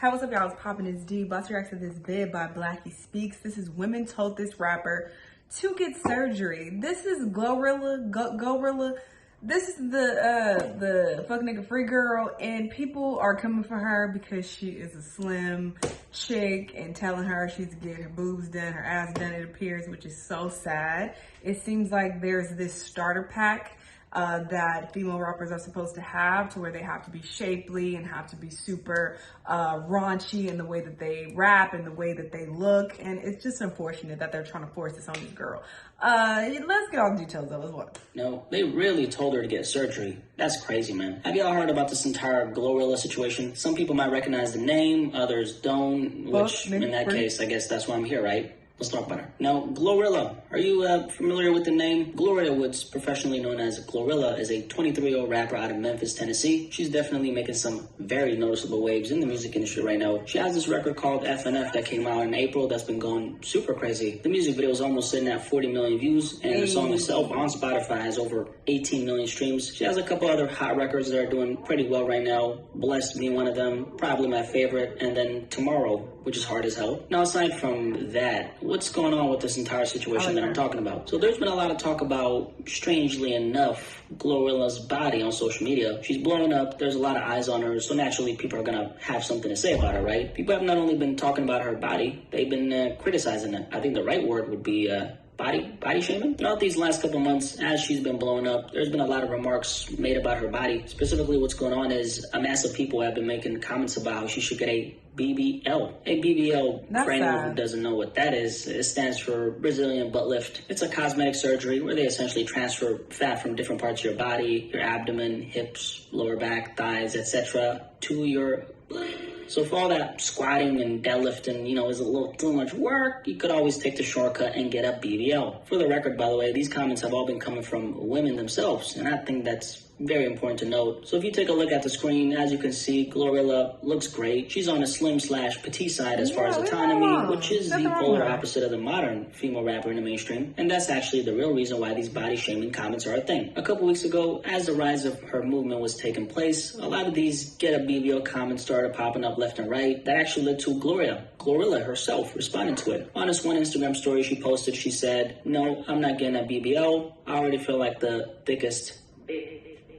Hey, what's up, y'all? It's poppin' this D. About to react to this vid by Blackie Speaks. This is women told this rapper to get surgery. This is GloRilla. This is the fuck nigga free girl, and people are coming for her because she is a slim chick and telling her she's getting her boobs done, her ass done, it appears, which is so sad. It seems like there's this starter pack that female rappers are supposed to have, to where they have to be shapely and have to be super raunchy in the way that they rap and the way that they look, and it's just unfortunate that they're trying to force this on this girl. Let's get all the details of it. What? No, they really told her to get surgery. That's crazy, man. Have y'all heard about this entire GloRilla situation? Some people might recognize the name, others don't, which in that case, I guess that's why I'm here, right? Let's talk about her. Now, GloRilla. Are you familiar with the name? GloRilla, what's professionally known as GloRilla, is a 23-year-old rapper out of Memphis, Tennessee. She's definitely making some very noticeable waves in the music industry right now. She has this record called FNF that came out in April that's been going super crazy. The music video is almost sitting at 40 million views, and the song itself on Spotify has over 18 million streams. She has a couple other hot records that are doing pretty well right now. Blessed being one of them, probably my favorite, and then Tomorrow, which is hard as hell. Now, aside from that, what's going on with this entire situation that I'm talking about? So there's been a lot of talk about, strangely enough, GloRilla's body on social media. She's blowing up, there's a lot of eyes on her, so naturally people are gonna have something to say about her, right? People have not only been talking about her body, they've been criticizing it. I think the right word would be body shaming. Throughout these last couple months, as she's been blowing up, there's been a lot of remarks made about her body. Specifically, what's going on is a mass of people have been making comments about how she should get a BBL. A BBL, for anyone who doesn't know what that is, it stands for Brazilian butt lift. It's a cosmetic surgery where they essentially transfer fat from different parts of your body, your abdomen, hips, lower back, thighs, etc., to your butt. So for all that squatting and deadlifting, is a little too much work, you could always take the shortcut and get a BBL. For the record, by the way, these comments have all been coming from women themselves, and I think that's very important to note. So if you take a look at the screen, as you can see, GloRilla looks great. She's on a slim/petite side as far as autonomy, which is the polar opposite of the modern female rapper in the mainstream. And that's actually the real reason why these body shaming comments are a thing. A couple weeks ago, as the rise of her movement was taking place, a lot of these get a BBL comments started popping up left and right. That actually led to GloRilla herself responding to it. On this one Instagram story she posted, she said, "No, I'm not getting a BBL. I already feel like the thickest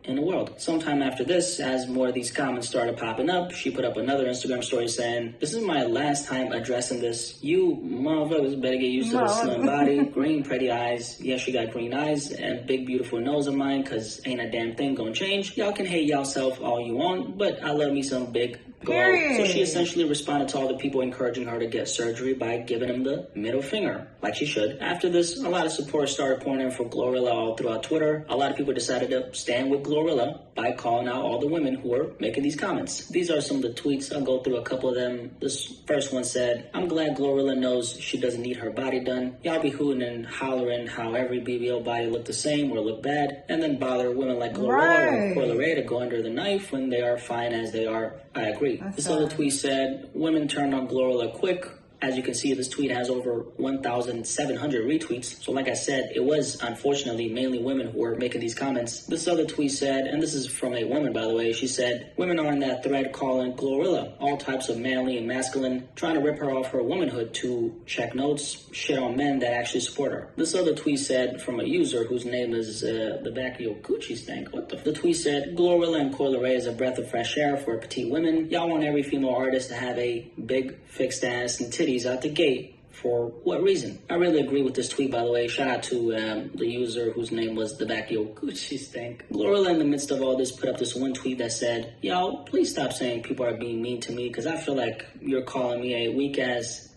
in the world." Sometime after this, as more of these comments started popping up, she put up another Instagram story saying, "This is my last time addressing this. You motherfuckers better get used to the slim body, green pretty eyes." Yeah, she got green eyes and big beautiful nose of mine, cause ain't a damn thing gonna change. Y'all can hate y'allself all you want, but I love me some big glow. So she essentially responded to all the people encouraging her to get surgery by giving them the middle finger, like she should. After this, a lot of support started pouring in for GloRilla all throughout Twitter. A lot of people decided to stand with GloRilla by calling out all the women who were making these comments. These are some of the tweets. I'll go through a couple of them. This first one said, "I'm glad GloRilla knows she doesn't need her body done. Y'all be hooting and hollering how every BBL body look the same or look bad, and then bother women like GloRilla or Coi Leray to go under the knife when they are fine as they are. I agree." This other tweet said, "Women turned on GloRilla quick." As you can see, this tweet has over 1,700 retweets. So like I said, it was unfortunately mainly women who were making these comments. This other tweet said, and this is from a woman, by the way, she said, "Women are in that thread calling GloRilla all types of manly and masculine, trying to rip her off her womanhood to check notes, shit on men that actually support her." This other tweet said, from a user whose name is the back of your Gucci stank. What the? The tweet said, "GloRilla and Coi Leray is a breath of fresh air for petite women. Y'all want every female artist to have a big fixed ass and titties out the gate. For what reason?" I really agree with this tweet, by the way. Shout out to the user whose name was the back of your Gucci stank. GloRilla, in the midst of all this, put up this one tweet that said, "Y'all, please stop saying people are being mean to me, because I feel like you're calling me a weak ass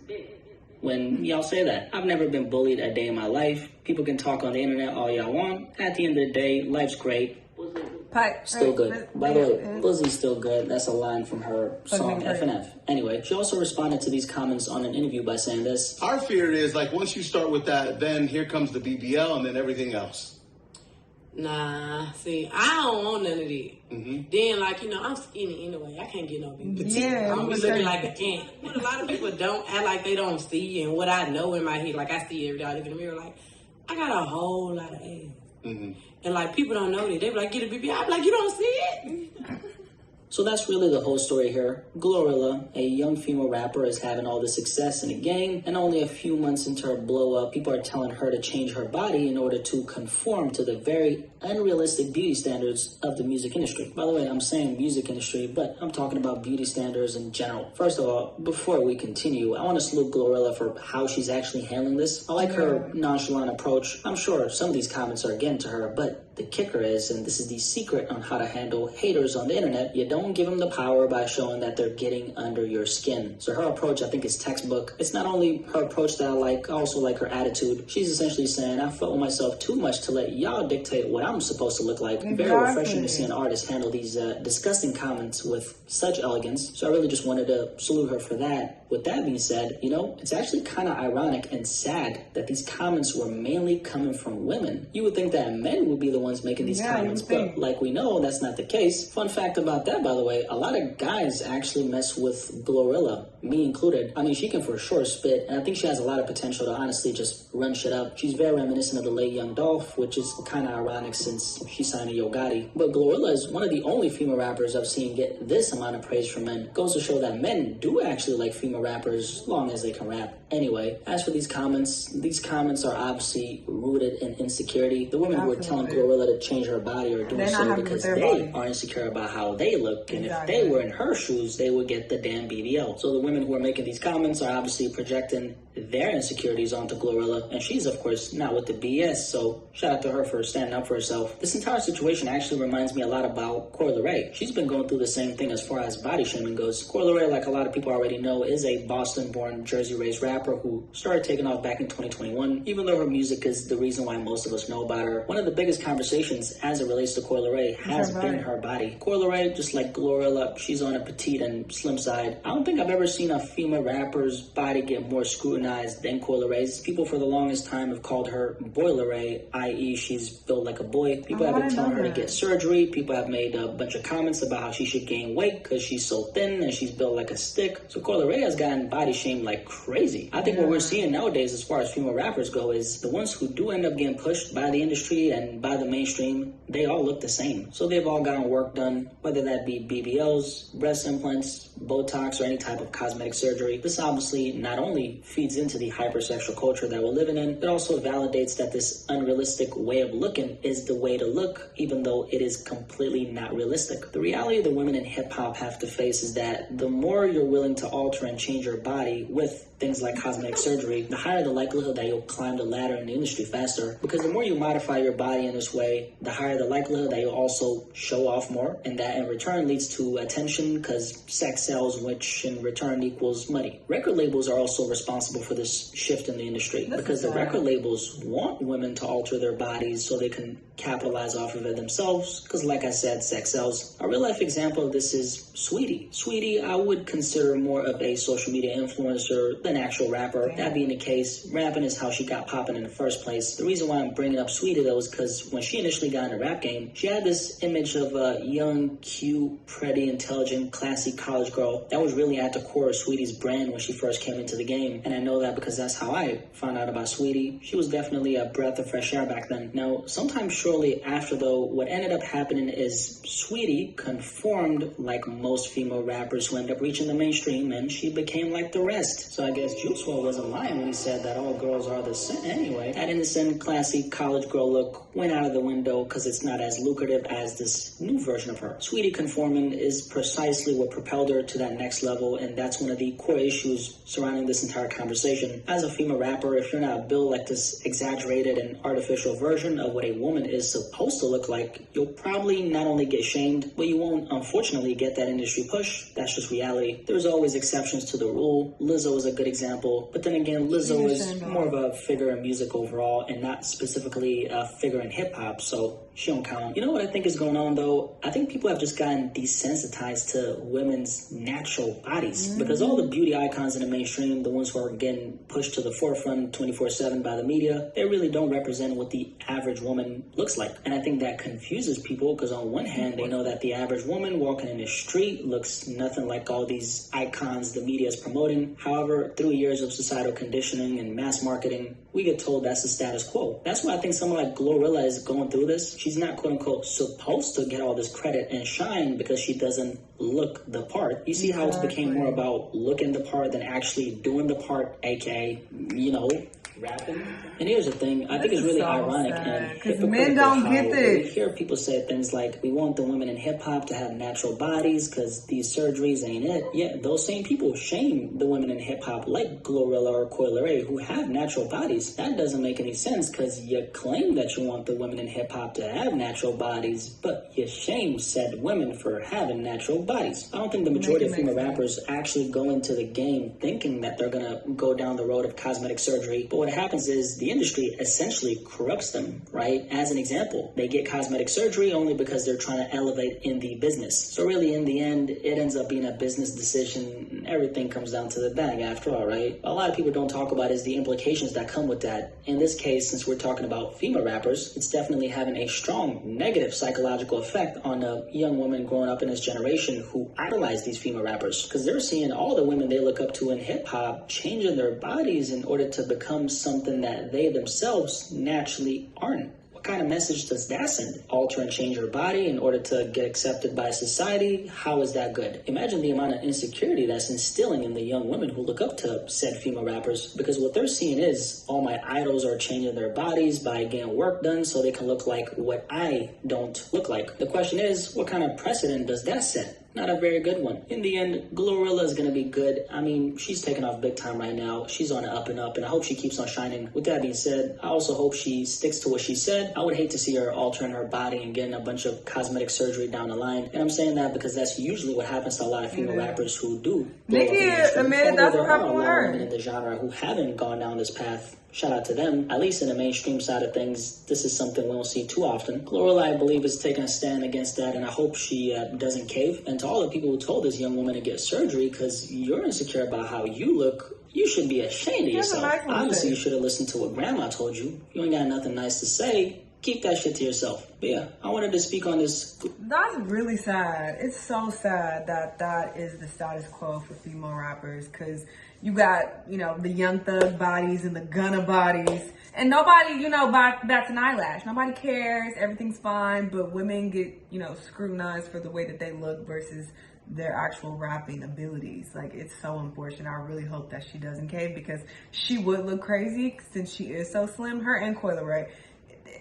when y'all say that. I've never been bullied a day in my life. People can talk on the internet all y'all want. At the end of the day, life's great. Still good." By the way, Lizzie's still good. That's a line from her song FNF. Anyway, she also responded to these comments on an interview by saying this. "Our fear is, once you start with that, then here comes the BBL and then everything else." Nah, see, I don't want none of that. Then, I'm skinny anyway. I can't get no BBL. Yeah, I'm looking like an ant. But a lot of people don't act like they don't see, and what I know in my head, I see every day I look in the mirror, I got a whole lot of ass. And people don't know that. They be like, "Get a BBL." I'm like, "You don't see it?" So that's really the whole story here. GloRilla, a young female rapper, is having all the success in the game, and only a few months into her blow up, people are telling her to change her body in order to conform to the very unrealistic beauty standards of the music industry. By the way, I'm saying music industry, but I'm talking about beauty standards in general. First of all, before we continue, I want to salute GloRilla for how she's actually handling this. I like her nonchalant approach. I'm sure some of these comments are getting to her, but the kicker is, and this is the secret on how to handle haters on the internet, you don't give them the power by showing that they're getting under your skin. So her approach, I think, is textbook. It's not only her approach that I like, I also like her attitude. She's essentially saying, I felt with myself too much to let y'all dictate what I'm supposed to look like. Very refreshing to see an artist handle these disgusting comments with such elegance. So I really just wanted to salute her for that. With that being said, you know, it's actually kind of ironic and sad that these comments were mainly coming from women. You would think that men would be the ones making these comments, but like we know, that's not the case. Fun fact about that, by the way, a lot of guys actually mess with GloRilla, me included. I mean, she can for sure spit, and I think she has a lot of potential to honestly just run shit up. She's very reminiscent of the late Young Dolph, which is kind of ironic since she signed to Yo Gotti. But GloRilla is one of the only female rappers I've seen get this amount of praise from men. Goes to show that men do actually like female rappers as long as they can rap. Anyway, as for these comments are obviously rooted in insecurity. The women who are telling GloRilla to change her body are doing so because they are insecure about how they look, and if they were in her shoes, they would get the damn BBL. So the women who are making these comments are obviously projecting their insecurities onto GloRilla, and she's of course not with the BS, so shout out to her for standing up for herself. This entire situation actually reminds me a lot about Coi Leray. She's been going through the same thing as far as body shaming goes. Coi Leray, like a lot of people already know, is a Boston-born, Jersey-raised rapper who started taking off back in 2021. Even though her music is the reason why most of us know about her, one of the biggest conversations as it relates to Coi Leray has been her body. Coi Leray, just like GloRilla, she's on a petite and slim side. I don't think I've ever seen a female rapper's body get more scrutinized than Coi Leray's. People for the longest time have called her Boy Leray, i.e. she's built like a boy. People have been telling her to get surgery. People have made a bunch of comments about how she should gain weight because she's so thin and she's built like a stick. So Coi Leray has gotten body shamed like crazy. I think what we're seeing nowadays as far as female rappers go is the ones who do end up getting pushed by the industry and by the mainstream, they all look the same. So they've all gotten work done, whether that be BBLs, breast implants, Botox, or any type of cosmetic surgery. This obviously not only feeds into the hypersexual culture that we're living in, it also validates that this unrealistic way of looking is the way to look, even though it is completely not realistic. The reality the women in hip-hop have to face is that the more you're willing to alter and change your body with things like cosmetic surgery, the higher the likelihood that you'll climb the ladder in the industry faster. Because the more you modify your body in this way, the higher the likelihood that you'll also show off more, and that in return leads to attention, because sex sells, which in return equals money. Record labels are also responsible for this shift in the industry, because the record labels want women to alter their bodies so they can capitalize off of it themselves, because like I said, sex sells. A real life example of this is Sweetie. Sweetie, I would consider more of a social media influencer than actual rapper. That being the case, rapping is how she got popping in the first place. The reason why I'm bringing up Sweetie though is because when she initially got in the rap game, she had this image of a young, cute, pretty, intelligent, classy college girl. That was really at the core of Sweetie's brand when she first came into the game, and I know that because that's how I found out about Sweetie. She was definitely a breath of fresh air back then. Now, sometime shortly after though, what ended up happening is Sweetie conformed like most female rappers who end up reaching the mainstream, and she became like the rest. So I guess Juice WRLD wasn't lying when he said that all girls are the same. Anyway, that innocent, classy college girl look went out of the window because it's not as lucrative as this new version of her. Sweetie conforming is precisely what propelled her to that next level, and that's one of the core issues surrounding this entire conversation. As a female rapper, if you're not built like this exaggerated and artificial version of what a woman is supposed to look like, you'll probably not only get shamed, but you won't unfortunately get that industry push. That's just reality. There's always exceptions to the rule. Lizzo is a good example, but then again, Lizzo is more of a figure in music overall and not specifically a figure in hip-hop, so she don't count. You know what I think is going on though? I think people have just gotten desensitized to women's natural bodies, because all the beauty icons in the mainstream, the ones who are getting pushed to the forefront 24/7 by the media, they really don't represent what the average woman looks like. And I think that confuses people, because on one hand, they know that the average woman walking in the street looks nothing like all these icons the media is promoting. However, through years of societal conditioning and mass marketing, we get told that's the status quo. That's why I think someone like GloRilla is going through this. She's not quote unquote supposed to get all this credit and shine because she doesn't look the part. You see how it became more about looking the part than actually doing the part, aka, rapping. And here's the thing, I think it's really ironic and hypocritical men don't how get this. we hear people say things like, we want the women in hip-hop to have natural bodies because these surgeries ain't it. Yet those same people shame the women in hip-hop like GloRilla or Coi Leray who have natural bodies. That doesn't make any sense because you claim that you want the women in hip-hop to have natural bodies, but you shame said women for having natural bodies. I don't think the majority of female rappers actually go into the game thinking that they're gonna go down the road of cosmetic surgery, but what happens is the industry essentially corrupts them, right? As an example, they get cosmetic surgery only because they're trying to elevate in the business. So really, in the end, it ends up being a business decision. Everything comes down to the bag after all, right? A lot of people don't talk about is the implications that come with that. In this case, since we're talking about female rappers, it's definitely having a strong negative psychological effect on a young woman growing up in this generation who idolize these female rappers because they're seeing all the women they look up to in hip-hop changing their bodies in order to become something that they themselves naturally aren't. What kind of message does that send? Alter and change your body in order to get accepted by society? How is that good? Imagine the amount of insecurity that's instilling in the young women who look up to said female rappers, because what they're seeing is all my idols are changing their bodies by getting work done so they can look like what I don't look like. The question is, what kind of precedent does that set? Not a very good one. In the end, GloRilla is going to be good. I mean, she's taking off big time right now. She's on the up and up, and I hope she keeps on shining. With that being said, I also hope she sticks to what she said. I would hate to see her altering her body and getting a bunch of cosmetic surgery down the line. And I'm saying that because that's usually what happens to a lot of female rappers who do. Nicki admitted that's what happened with her. Women in the genre who haven't gone down this path. Shout out to them. At least in the mainstream side of things, this is something we don't see too often. GloRilla, I believe, is taking a stand against that, and I hope she doesn't cave. And to all the people who told this young woman to get surgery because you're insecure about how you look, you should be ashamed of yourself. Obviously, you should have listened to what grandma told you. You ain't got nothing nice to say. Keep that shit to yourself. But yeah, I wanted to speak on this. That's really sad. It's so sad that that is the status quo for female rappers, because you got, the Young Thug bodies and the Gunna bodies, and nobody, bats an eyelash. Nobody cares. Everything's fine, but women get, scrutinized for the way that they look versus their actual rapping abilities. Like, it's so unfortunate. I really hope that she doesn't cave, because she would look crazy since she is so slim. Her and Coi Leray.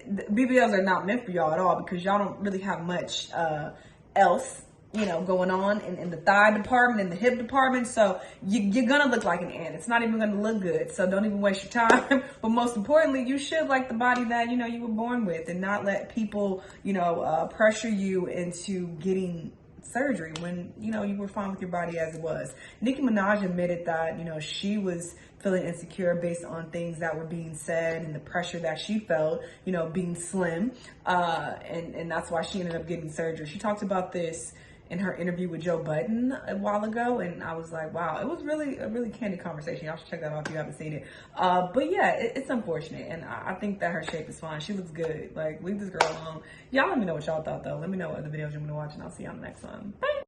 BBLs are not meant for y'all at all, because y'all don't really have much else, going on in the thigh department, in the hip department. So you're gonna look like an ant. It's not even gonna look good. So don't even waste your time. But most importantly, you should like the body that, you were born with, and not let people, pressure you into getting surgery when, you were fine with your body as it was. Nicki Minaj admitted that, she was feeling insecure based on things that were being said and the pressure that she felt, being slim. And that's why she ended up getting surgery. She talked about this in her interview with Joe Budden a while ago, and I was like, wow, it was really a really candid conversation. Y'all should check that out if you haven't seen it. But yeah, it's unfortunate, and I think that her shape is fine. She looks good. Like, leave this girl alone. Y'all let me know what y'all thought, though. Let me know what other videos you want to watch, and I'll see you on the next one. Bye.